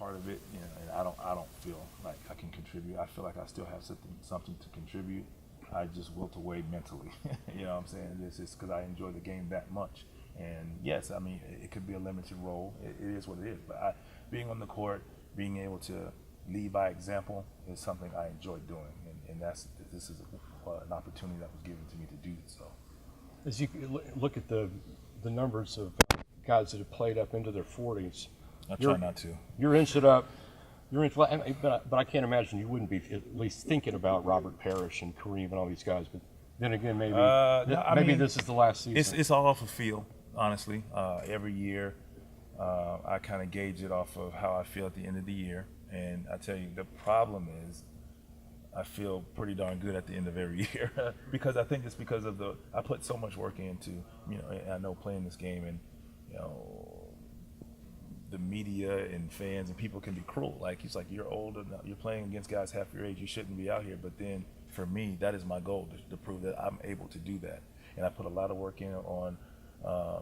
part of it, and I don't feel like I can contribute. I feel like I still have something to contribute. I just wilt away mentally. You know what I'm saying? It's just because I enjoy the game that much. And yes, I mean, it could be a limited role. It is what it is. But being on the court, being able to lead by example is something I enjoy doing. And this is an opportunity that was given to me to do so. As you look at the numbers of guys that have played up into their 40s, I try not to. You're inched up. But I can't imagine you wouldn't be at least thinking about Robert Parrish and Kareem and all these guys. But then again, maybe this is the last season. It's all off of feel, honestly. Every year, I kind of gauge it off of how I feel at the end of the year. And I tell you, the problem is I feel pretty darn good at the end of every year because I think it's because of I put so much work into, I know playing this game, and, the media and fans and people can be cruel. Like, he's like, you're older now, you're playing against guys half your age, you shouldn't be out here. But then for me, that is my goal, to prove that I'm able to do that. And I put a lot of work in on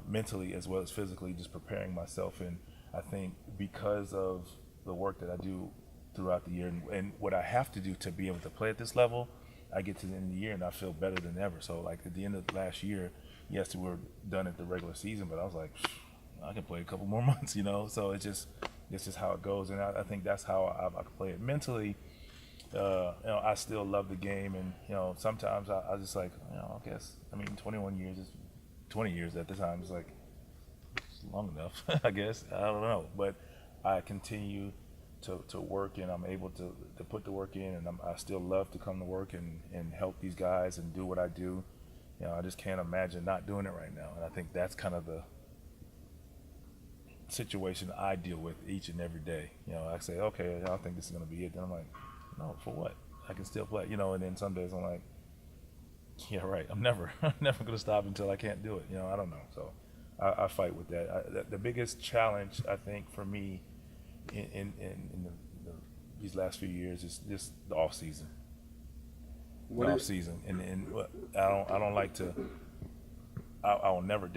mentally as well as physically, just preparing myself. And I think because of the work that I do throughout the year and what I have to do to be able to play at this level, I get to the end of the year and I feel better than ever. So like at the end of last year, yes, we were done at the regular season, but I was like, I can play a couple more months, So it's just how it goes. And I think that's how I can play it mentally. I still love the game, and sometimes I just like, I guess, 21 years is 20 years at the time. It's like, it's long enough, I guess. I don't know, but I continue to work, and I'm able to put the work in, and I still love to come to work and help these guys and do what I do. I just can't imagine not doing it right now, and I think that's kind of the situation I deal with each and every day. I say, okay, I don't think this is going to be it. Then I'm like, no, for what? I can still play, and then some days I'm like, yeah, right. I'm never going to stop until I can't do it. I don't know. So I fight with that. The biggest challenge, I think, for me in these last few years is just the off season. Off season, and I don't like to. I will never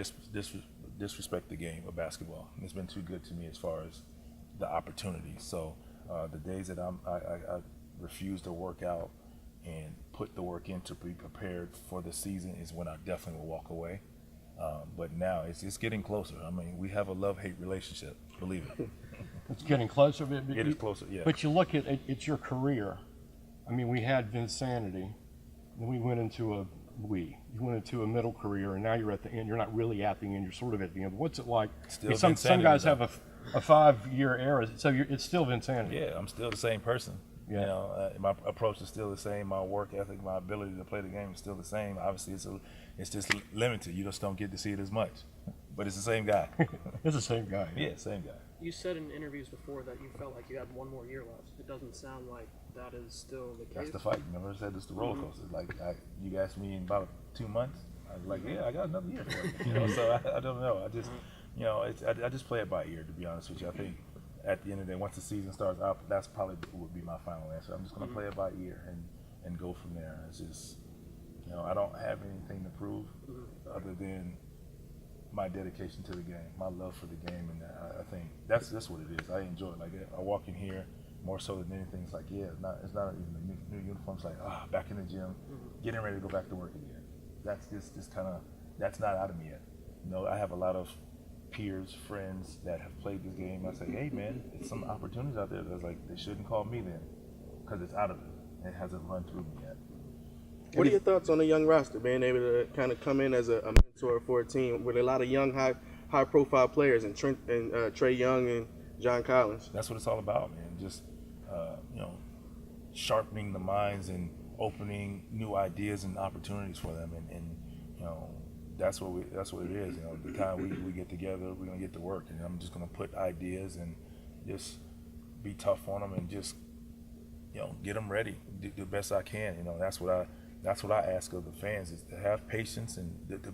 disrespect the game of basketball. It's been too good to me as far as the opportunities. So the days that I refuse to work out and put the work in to be prepared for the season is when I definitely will walk away. But now it's getting closer. We have a love-hate relationship, believe it. It's getting closer. It is closer, yeah. But you look at it's your career. We had Vinsanity, then we went into you went into a middle career, and now you're at the end. You're not really at the end. You're sort of at the end. What's it like? Some guys have a 5-year era, so it's still Vinsanity. Yeah, I'm still the same person. Yeah. My approach is still the same. My work ethic, my ability to play the game is still the same. Obviously, it's just limited. You just don't get to see it as much. But it's the same guy. It's the same guy. Yeah, same guy. You said in interviews before that you felt like you had one more year left. It doesn't sound like that is still the case. That's the fight. Remember I said it's the roller coaster. Like you asked me in about 2 months, I was like, yeah, I got another year for it. So I don't know. I just, I just play it by ear, to be honest with you. I think at the end of the day, once the season starts out, that's probably would be my final answer. I'm just going to play it by ear and go from there. It's just, I don't have anything to prove other than my dedication to the game, my love for the game, and I think that's what it is. I enjoy it. Like, I walk in here more so than anything. It's like, yeah, it's not even the new uniform. It's like, back in the gym, getting ready to go back to work again. That's just kind of, that's not out of me yet. I have a lot of peers, friends that have played this game. I say, hey man, there's some opportunities out there. That's like, they shouldn't call me then, because it's out of it. It hasn't run through me yet. What are your thoughts on the young roster, being able to kind of come in as a mentor for a team with a lot of young, high-profile players, and Trey Young and John Collins? That's what it's all about, man. Just sharpening the minds and opening new ideas and opportunities for them, and that's what it is. The time we get together, we're gonna get to work, and I'm just gonna put ideas and just be tough on them and just get them ready, do the best I can. That's what I ask of the fans, is to have patience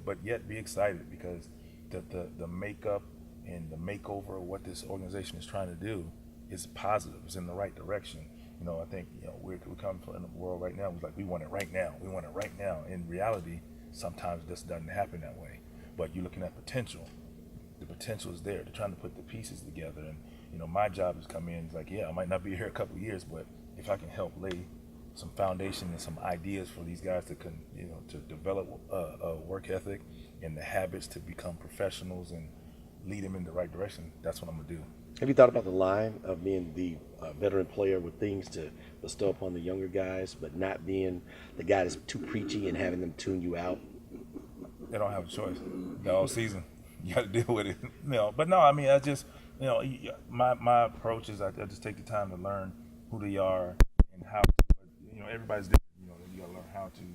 but yet be excited, because the makeup and the makeover of what this organization is trying to do is positive. It's in the right direction. I think we come from a world right now. It's like we want it right now. We want it right now. In reality, sometimes this doesn't happen that way. But you're looking at potential. The potential is there. They're trying to put the pieces together, you know, my job is come in. It's like, yeah, I might not be here a couple of years, but if I can help lay some foundation and some ideas for these guys to to develop a work ethic and the habits to become professionals and lead them in the right direction, that's what I'm gonna do. Have you thought about the line of being the veteran player with things to bestow upon the younger guys, but not being the guy that's too preachy and having them tune you out? They don't have a choice. The whole season, you got to deal with it. But no, I mean, I just, my approach is I just take the time to learn who they are and how. Everybody's different. You got to learn how to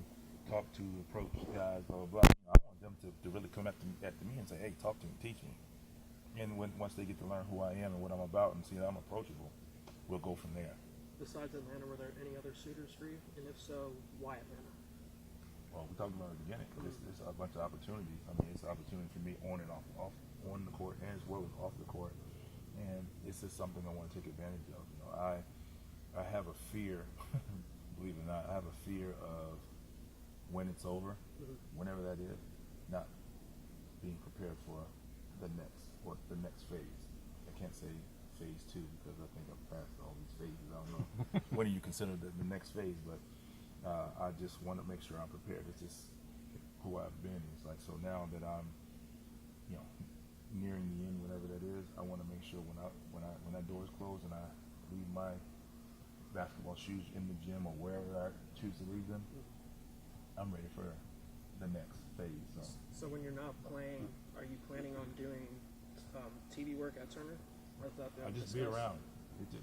talk to, approach guys, blah blah blah. I want them to really come at me and say, hey, talk to me, teach me. And once they get to learn who I am and what I'm about and see that I'm approachable, we'll go from there. Besides Atlanta, were there any other suitors for you? And if so, why Atlanta? Well, we talked about it at the beginning. There's a bunch of opportunities. I mean, it's an opportunity for me on and off on the court, and as well as off the court. And it's just something I want to take advantage of. I have a fear, believe it or not, I have a fear of when it's over, whenever that is, not being prepared for the next phase. I can't say phase 2 because I think I've passed all these phases. I don't know when do you consider the next phase, but I just want to make sure I'm prepared. It's just who I've been. It's like, so now that I'm, nearing the end, whatever that is, I want to make sure when that door is closed and I leave my basketball shoes in the gym or wherever I choose to leave them, I'm ready for the next phase. So when you're not playing, are you planning on doing TV work at Turner? Or is that I just be around.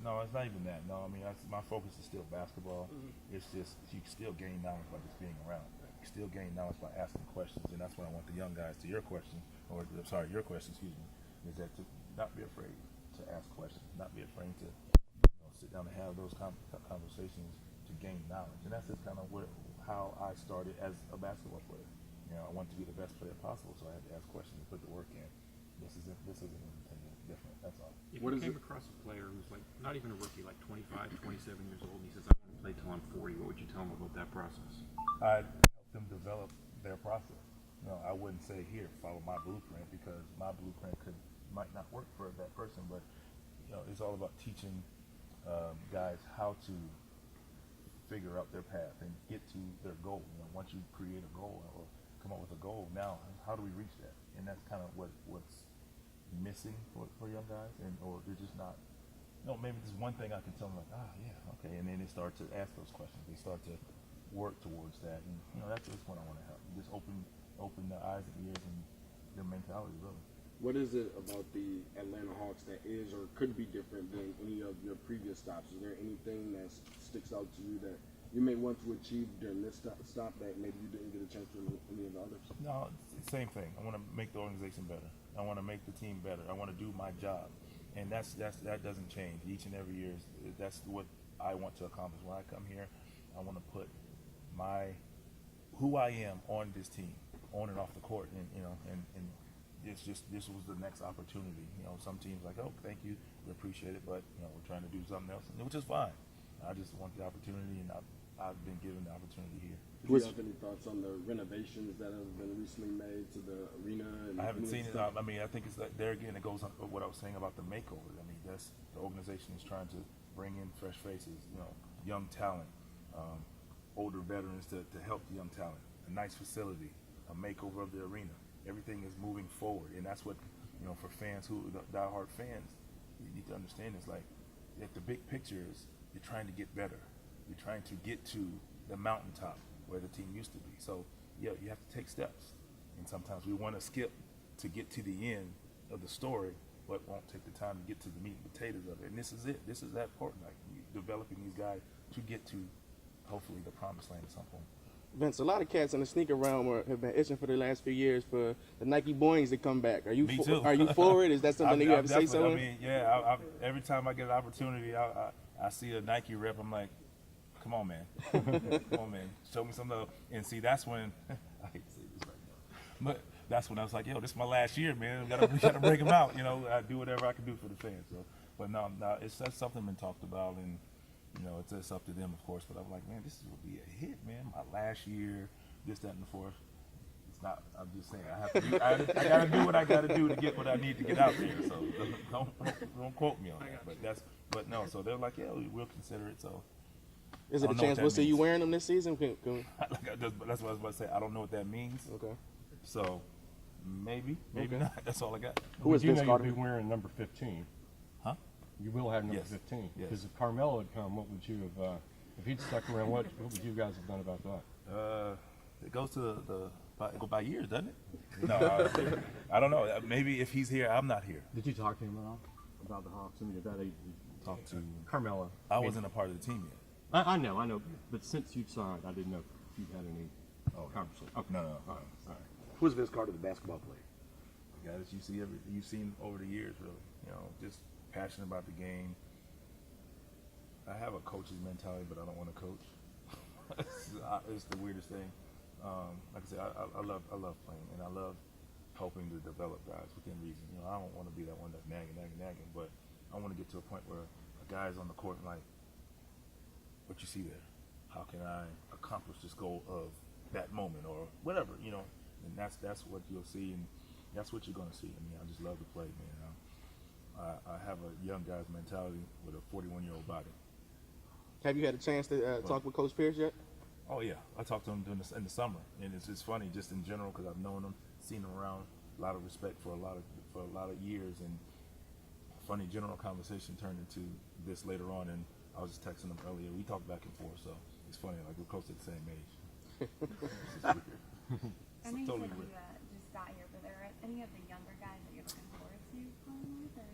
No, it's not even that. No, I mean, my focus is still basketball. It's just you can still gain knowledge by just being around. You still gain knowledge by asking questions, and that's what I want the young guys to your question, your question, is that to not be afraid to ask questions, not be afraid to sit down and have those conversations to gain knowledge. And that's just kind of how I started as a basketball player. I wanted to be the best player possible, so I had to ask questions and put the work in. This isn't anything different. That's all. If you came across a player who's like not even a rookie, like 25, 27 years old, and he says, I want to play till I'm 40, what would you tell him about that process? I'd help them develop their process. I wouldn't say, here, follow my blueprint, because my blueprint might not work for that person, but it's all about teaching guys how to figure out their path and get to their goal. Once you create a goal or come up with a goal, now how do we reach that? And that's kind of what's missing for young guys, or they're just not. Maybe there's one thing I can tell them, like, yeah, okay, and then they start to ask those questions. They start to work towards that, and that's just what I want to help. Just open the eyes and ears and their mentality, really. What is it about the Atlanta Hawks that is or could be different than any of your previous stops? Is there anything that sticks out to you that you may want to achieve during this stop that maybe you didn't get a chance to in any of the others? No, it's the same thing. I want to make the organization better. I want to make the team better. I want to do my job, and that doesn't change each and every year. That's what I want to accomplish. When I come here, I want to put who I am on this team, on and off the court, and it's just, this was the next opportunity. Some teams like, oh, thank you, we appreciate it, but we're trying to do something else, which is fine. I just want the opportunity, and I've been given the opportunity here. Do you have any thoughts on the renovations that have been recently made to the arena? I haven't seen it. I mean, I think it's there again. It goes on what I was saying about the makeover. I mean, that's the organization is trying to bring in fresh faces, young talent, older veterans to help the young talent. A nice facility, a makeover of the arena. Everything is moving forward, and that's what for fans diehard fans, you need to understand. It's like if the big picture is you're trying to get better, you're trying to get to the mountaintop where the team used to be. So you have to take steps, and sometimes we want to skip to get to the end of the story, but won't take the time to get to the meat and potatoes of it. And this is it. This is that part, like developing these guys to get to hopefully the promised land at some point. Vince, a lot of cats in the sneaker realm have been itching for the last few years for the Nike Boings to come back. Are you Me too. Are you for it? Is that something that you have to say something? I mean, yeah. Every time I get an opportunity, I see a Nike rep. I'm like, come on, man. Come on, man. Show me some love. And see, that's when I hate to say this right now, but that's when I was like, yo, this is my last year, man. We gotta break them out. I do whatever I can do for the fans. So, but no, that's something been talked about, and it's up to them, of course. But I'm like, man, this will be a hit, man. My last year, this, that, and the fourth. Not, I'm just saying, I have to. I gotta do what I gotta do to get what I need to get out there. So don't quote me on that. But no. So they're like, yeah, we'll consider it. So Is it a don't know chance what we'll that see you means. wearing them this season? That's what I was about to say. I don't know what that means. Okay. So maybe Okay. not. That's all I got. Who is you Vince know Carter? you'll be wearing number 15. Huh? You will have number Yes. 15. Yes. Because if Carmelo had come, what would you have? If he'd stuck around, what would you guys have done about that? It goes to go by years, doesn't it? No, I don't know. Maybe if he's here, I'm not here. Did you talk to him at all about the Hawks? I mean, at that age, you Talk to. Carmelo. I wasn't a part of the team yet. I know. But since you've signed, I didn't know if you had any conversation. Okay. No. All right. Who's Vince Carter, the basketball player? The guy that you've seen over the years, really. You know, just passionate about the game. I have a coach's mentality, but I don't want to coach. It's the weirdest thing. Like I said, I love playing, and I love helping to develop guys within reason. You know, I don't want to be that one that's nagging, but I want to get to a point where a guy's on the court and like, what you see there? How can I accomplish this goal of that moment or whatever? You know, and that's what you'll see, and that's what you're going to see. I mean, I just love to play, man. I have a young guy's mentality with a 41-year-old body. Have you had a chance to talk with Coach Pierce yet? Oh yeah, I talked to him in the summer, and it's just funny, just in general, because I've known him, seen him around, a lot of respect for a lot of years, and funny general conversation turned into this later on, and I was just texting him earlier. We talked back and forth, so it's funny, like we're close to the same age. It's just weird. I know you totally said weird. you just got here, but are there any of the younger guys that you're looking forward to playing with? Or?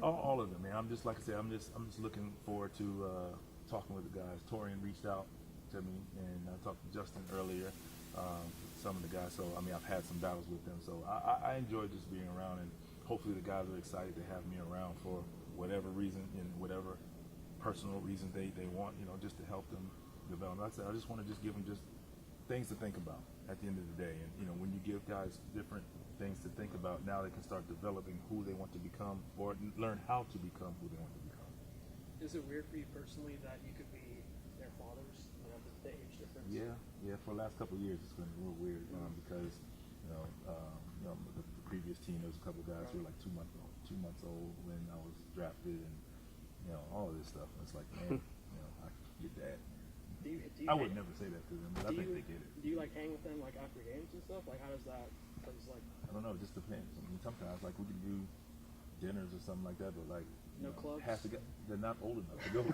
All of them, man. I'm just like I said. I'm just looking forward to talking with the guys. Torian reached out to me, and I talked to Justin earlier. Some of the guys. So I mean, I've had some battles with them. So I enjoy just being around, and hopefully the guys are excited to have me around for whatever reason and whatever personal reasons they want. You know, just to help them develop. Like I said, I just want to just give them just things to think about at the end of the day. And you know, when you give guys different things to think about, now they can start developing who they want to become or learn how to become who they want to become. Is it weird for you personally that you could be their fathers? You know, the age difference. Yeah. For the last couple of years, it's been real weird because the previous team, there was a couple of guys who were like 2 months old when I was drafted, and all of this stuff. And it's like, man, I get that. I would never say that to them, but I think they get it. Do you like hang with them like after games and stuff? Like how does that? Cause like I don't know. It just depends. I mean, sometimes like we can do dinners or something like that, but like No clubs? They're not old enough to go.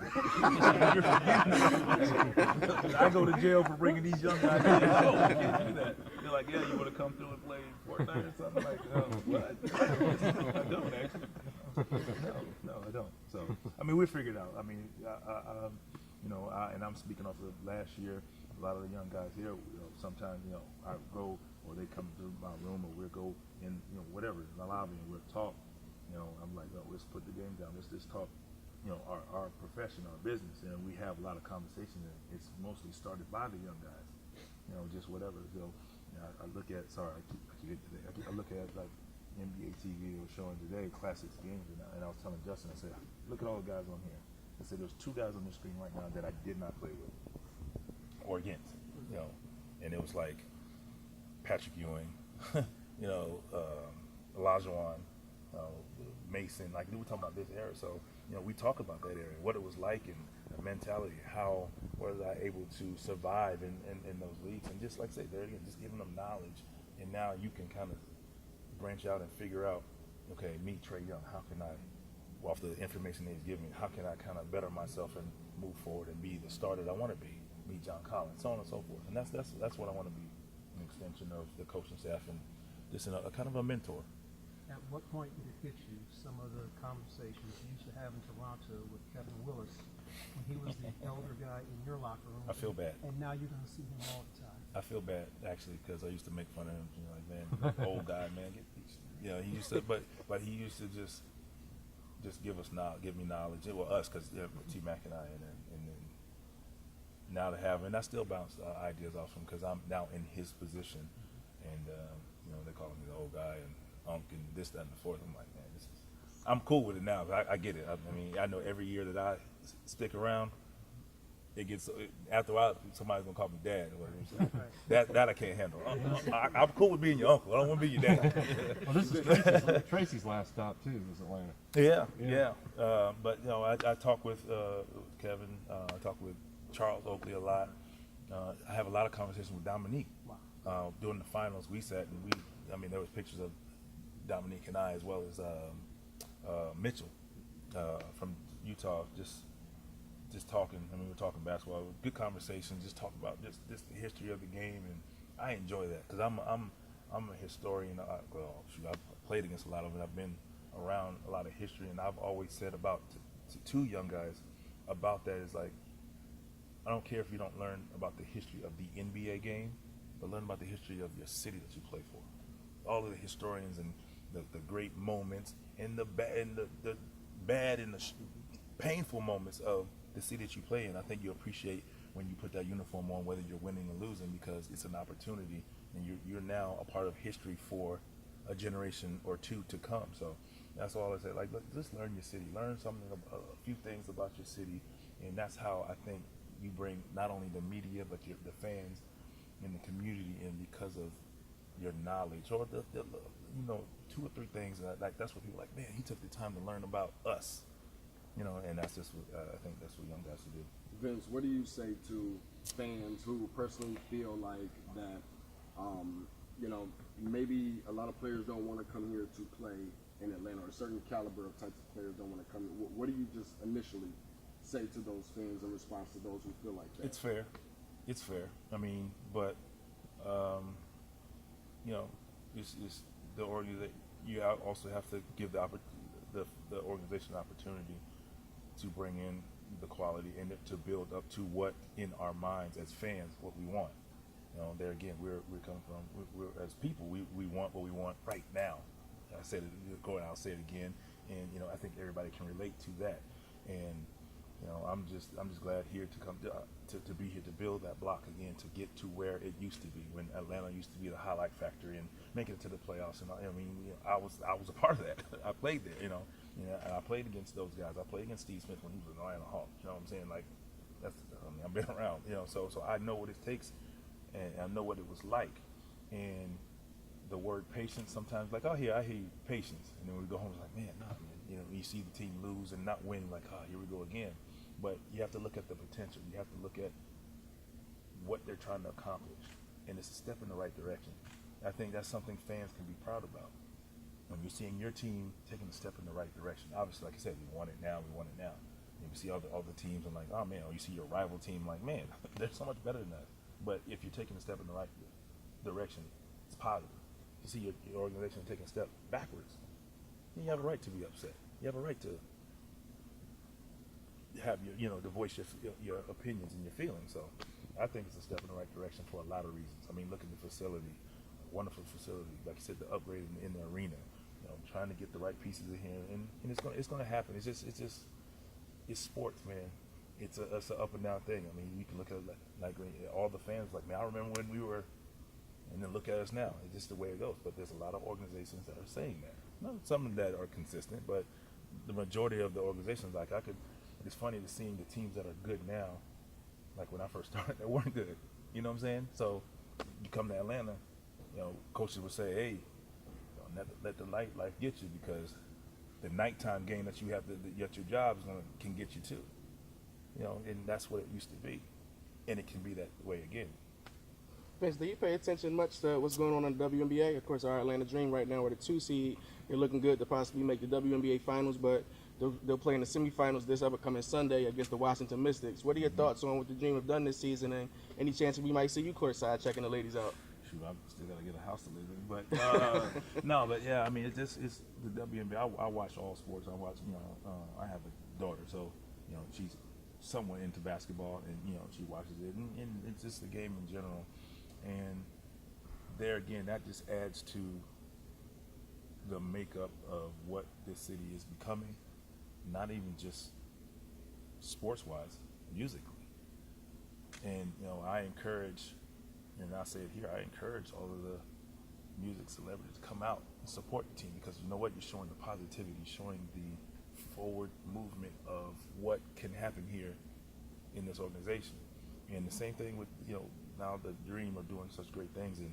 I go to jail for bringing these young guys in. No, I can't do that. They're like, yeah, you want to come through and play Fortnite or something like that? What? I don't actually. No, I don't. So I mean, we figured it out. I mean, and I'm speaking off of last year. A lot of the young guys here, sometimes I go or they come to my room or we'll go in, whatever in the lobby and we'll talk. I'm like, let's put the game down. Let's just talk, our profession, our business, and we have a lot of conversation. And it's mostly started by the young guys, just whatever. So I look at, sorry, I keep it today. I look at like NBA TV was showing today classics games, and I was telling Justin, I said, look at all the guys on here. I said, there's 2 guys on the screen right now that I did not play with or against, and it was like Patrick Ewing, Olajuwon, Mason. Like we were talking about this era, so we talk about that era, what it was like, and the mentality, how was I able to survive in those leagues, and just like I say, there again, just giving them knowledge, and now you can kind of branch out and figure out, okay, me, Trae Young, how can I, off the information he's giving me, how can I kind of better myself and move forward and be the star that I want to be, meet John Collins, so on and so forth. And that's what I want to be, an extension of the coaching staff and just a kind of a mentor. At what point did it hit you, some of the conversations you used to have in Toronto with Kevin Willis, when he was the elder guy in your locker room? I feel bad. And now you're going to see him all the time. I feel bad, actually, because I used to make fun of him, like, man, old guy, man. He used to, but he used to just give me knowledge. Well, us, because T-Mac and I, and then now to have, and I still bounce ideas off him because I'm now in his position, and they call me the old guy and Unk and this, that, and the fourth. I'm like, man, I'm cool with it now. I get it. I mean, I know every year that I stick around, it gets after a while somebody's gonna call me dad. Or whatever. That I can't handle. I'm cool with being your uncle. I don't want to be your dad. Well, this is Tracy's last stop too. Was Atlanta. Yeah. But you know, I talk with Kevin. I talk with Charles Oakley a lot. I have a lot of conversations with Dominique. During the finals, we sat and I mean, there was pictures of Dominique and I, as well as Mitchell from Utah, just talking. I mean, we're talking basketball. Good conversation. Just talk about just the history of the game, and I enjoy that because I'm a historian. Well, shoot, I've played against a lot of it. I've been around a lot of history, and I've always said about to young guys about that is like, I don't care if you don't learn about the history of the NBA game, but learn about the history of your city that you play for. All of the historians and the great moments and the bad and the painful moments of the city that you play in. I think you appreciate when you put that uniform on, whether you're winning or losing, because it's an opportunity, and you're now a part of history for a generation or two to come. So that's all I say. Like, look, just learn your city, learn something, a few things about your city, and that's how I think you bring not only the media but the fans in the community in because of your knowledge or the you know, 2 or 3 things like that's what people are like. Man, he took the time to learn about us. You know, and that's just what I think that's what young guys should do. Vince, what do you say to fans who personally feel like that, you know, maybe a lot of players don't want to come here to play in Atlanta, or a certain caliber of types of players don't want to come here? What do you just initially say to those fans in response to those who feel like that? It's fair. I mean, but you know, it's the organization. You also have to give the organization an opportunity to bring in the quality and to build up to what in our minds as fans what we want. You know, there again, we're coming from we're as people we want what we want right now. I said it, go and I'll say it again, and you know, I think everybody can relate to that. And you know, I'm just glad here to come to be here to build that block again, to get to where it used to be when Atlanta used to be the highlight factory and making it to the playoffs. And I mean, you know, I was a part of that. I played there, you know, and I played against those guys. I played against Steve Smith when he was an Atlanta Hawk. You know what I'm saying? Like, that's, I mean, I've been around, you know, so I know what it takes, and I know what it was like. And the word patience sometimes, like, I hear you, patience, and then we go home, it's like, man, nah, man. You know, you see the team lose and not win, like, oh, here we go again. But you have to look at the potential. You have to look at what they're trying to accomplish, and it's a step in the right direction. I think that's something fans can be proud about. When you're seeing your team taking a step in the right direction, obviously, like I said, we want it now. And you see all the teams, and like, oh man, or you see your rival team, like, man, they're so much better than us. But if you're taking a step in the right direction, it's positive. You see your organization taking a step backwards, then you have a right to be upset. You have a right to have to voice your opinions and your feelings. So I think it's a step in the right direction for a lot of reasons. I mean, look at the facility, wonderful facility. Like you said, the upgrade in the arena. You know, trying to get the right pieces in here, and it's gonna happen. It's sports, man. It's an up and down thing. I mean, you can look at it like all the fans, like, man, I remember when we were, and then look at us now. It's just the way it goes. But there's a lot of organizations that are saying that. Not some that are consistent, but the majority of the organizations, like it's funny to seeing the teams that are good now, like when I first started, that weren't good. You know what I'm saying? So you come to Atlanta, you know, coaches would say, hey, don't let the nightlife get you, because the nighttime game that you have at your job can get you too. You know, and that's what it used to be, and it can be that way again. Vince, do you pay attention much to what's going on in the WNBA? Of course, our Atlanta Dream right now are the 2 seed. They're looking good to possibly make the WNBA finals, but they'll play in the semifinals this upcoming Sunday against the Washington Mystics. What are your thoughts on what the Dream have done this season, and any chance we might see you courtside checking the ladies out? Shoot, I'm still gotta get a house to live in, but no, but yeah, I mean, it's the WNBA. I watch all sports. I watch, I have a daughter, so she's somewhat into basketball, and she watches it, and it's just the game in general. And there again, that just adds to the makeup of what this city is becoming, not even just sports-wise, musically. And I encourage, and I say it here, I encourage all of the music celebrities to come out and support the team, because you know what, you're showing the positivity, showing the forward movement of what can happen here in this organization. And the same thing with, you know, now the Dream are doing such great things, and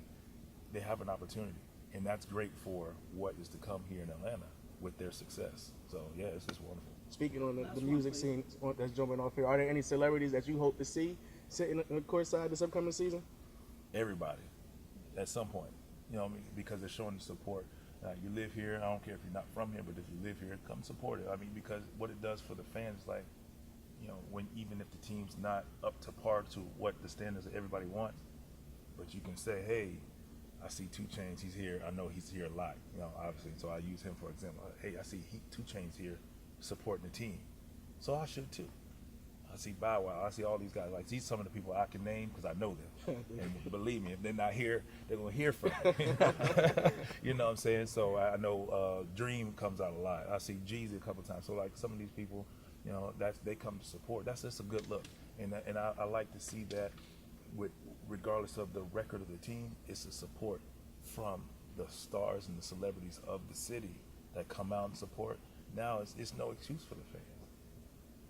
they have an opportunity, and that's great for what is to come here in Atlanta with their success. So yeah, it's just wonderful. Speaking on the music scene that's jumping off here, are there any celebrities that you hope to see sitting on the courtside this upcoming season? Everybody, at some point, you know what I mean, because they're showing the support. You live here, I don't care if you're not from here, but if you live here, come support it. I mean, because what it does for the fans, like, you know, when even if the team's not up to par to what the standards that everybody wants, but you can say, hey, I see 2 Chainz, he's here. I know he's here a lot, you know, obviously. So I use him for example. Hey, I see 2 Chainz here supporting the team, so I should too. I see Bow Wow. I see all these guys. Like, these some of the people I can name because I know them. And believe me, if they're not here, they're gonna hear from me. You know what I'm saying? So I know Dream comes out a lot. I see Jeezy a couple times. So like some of these people, you know, they come to support. That's just a good look, and I like to see that. With regardless of the record of the team, it's a support from the stars and the celebrities of the city that come out and support. Now it's no excuse for the fans.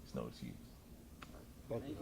It's no excuse. Thank you.